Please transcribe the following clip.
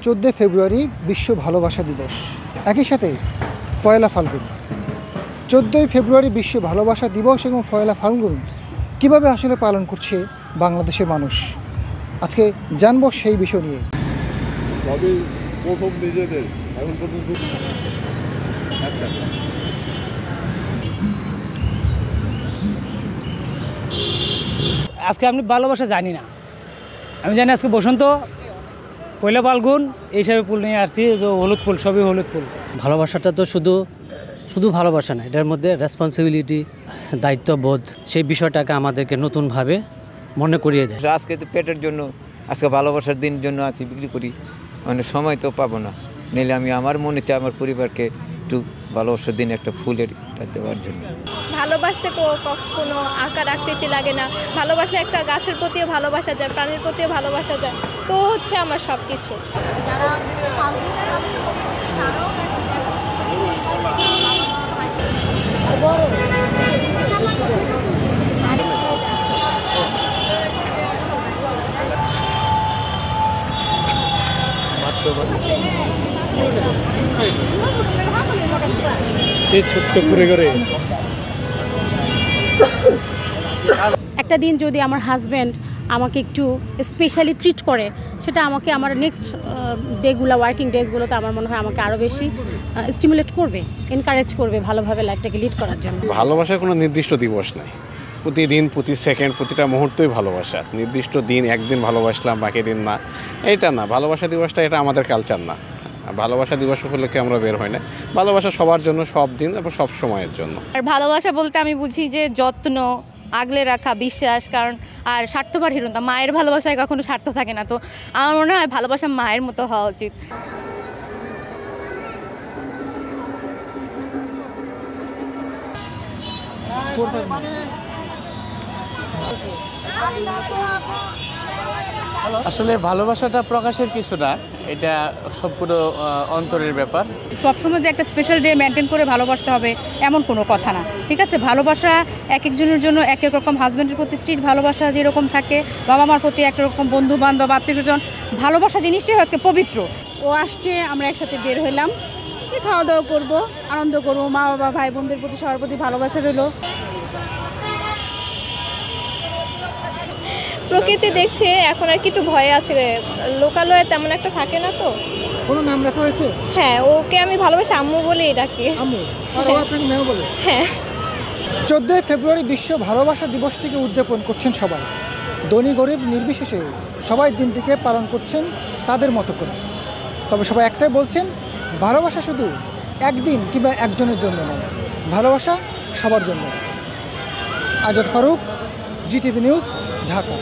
14 ফেব্রুয়ারি বিশ্ব ভালোবাসা দিবস, একই সাথে পয়লা ফাল্গুন। 14 ফেব্রুয়ারি বিশ্ব ভালোবাসা দিবস এবং পয়লা ফাল্গুন কীভাবে আসলে পালন করছে বাংলাদেশের মানুষ, আজকে জানবো সেই বিষয় নিয়ে। সবই প্রথম নিজেদের, এখন পর্যন্ত আচ্ছা আজকে আমি ভালোবাসা জানি না, আমি জানি আজকে বসন্ত, পয়লা ফাল্গুন, এই হিসাবে ফুল নিয়ে আসছি, হলুদ ফুল, সবই হলুদ ফুল। ভালোবাসাটা তো শুধু ভালোবাসা না, এটার মধ্যে রেসপন্সিবিলিটি, দায়িত্ববোধ, সেই বিষয়টাকে আমাদেরকে নতুনভাবে মনে করিয়ে দেয়। আজকে তো পেটের জন্য, আজকে ভালোবাসার দিন জন্য আছি, বিক্রি করি, মানে সময় তো পাবো না, নিলে আমি আমার মনে চাই আমার পরিবারকে একটু ভালোবাসার দিন একটা ফুলের দেওয়ার জন্য। ভালোবাসতে কোনো আকার আকৃতি লাগে না, ভালোবাসলে একটা গাছের প্রতিও ভালোবাসা যায়, প্রাণীর প্রতিও ভালোবাসা যায়, তো হচ্ছে আমার সব কিছু। যারা একটা দিন যদি আমার হাজব্যান্ড আমাকে একটু স্পেশালি ট্রিট করে, সেটা আমাকে আমার নেক্সট ডেগুলো, ওয়ার্কিং ডেজগুলোতে আমার মনে হয় আমাকে আরও বেশি স্টিমুলেট করবে, এনকারেজ করবে ভালোভাবে লাইফটাকে লিড করার জন্য। ভালোবাসার কোনো নির্দিষ্ট দিবস নাই, প্রতিদিন, প্রতি সেকেন্ড, প্রতিটা মুহূর্তই ভালোবাসা। নির্দিষ্ট দিন, একদিন ভালোবাসলাম বাকি দিন না, এটা না। ভালোবাসা দিবসটা এটা আমাদের কালচার না। ভালোবাসা দিবস উপলক্ষে আমরা বের হই না। ভালোবাসা সবার জন্য, সব দিন এবং সব সময়ের জন্য। আর ভালোবাসা বলতে আমি বুঝি যে যত্ন, আগলে রাখা, বিশ্বাস, কারণ আর স্বার্থপর হিরণতা, মায়ের ভালোবাসায় কখনো স্বার্থ থাকে না, তো আমার মনে হয় ভালোবাসা মায়ের মতো হওয়া উচিত। আসলে ভালোবাসাটা প্রকাশের কিছু না, এটা সম্পূর্ণ অন্তরের ব্যাপার। সবসময় যে একটা স্পেশাল ডে মেনটেন করে ভালোবাসতে হবে এমন কোনো কথা না, ঠিক আছে? ভালোবাসা এক একজনের জন্য এক এক রকম। হাজব্যান্ডের প্রতি স্ত্রীর ভালোবাসা যেরকম থাকে, বাবা মার প্রতি একরকম, বন্ধু বান্ধব, আত্মীয় স্বজন, ভালোবাসা জিনিসটাই আজকে পবিত্র। ও আসছে, আমরা একসাথে বের হইলাম, খাওয়া দাওয়া করবো, আনন্দ করবো, মা বাবা ভাই বোনদের প্রতি সবার প্রতি ভালোবাসা রইল। প্রকৃতি দেখছে, এখন আর কি একটু ভয় আছে, লোকালয়ে তেমন একটা থাকে না। তো কোনো নাম রাখা হয়েছে? হ্যাঁ, ওকে আমি ভালোবাসি আম্মু বলেই ডাকি। আম্মু? আর ও আপনাকে মেয়ে বলে? হ্যাঁ। 14 ফেব্রুয়ারি বিশ্ব ভালোবাসা দিবসটিকে উদযাপন করছেন সবাই, ধনী গরিব নির্বিশেষে সবাই দিনটিকে পালন করছেন তাদের মতো করে। তবে সবাই একটাই বলছেন, ভালোবাসা শুধু একদিন কিংবা একজনের জন্য নয়, ভালোবাসা সবার জন্য। Azad Faruque, GTV news, Dhaka.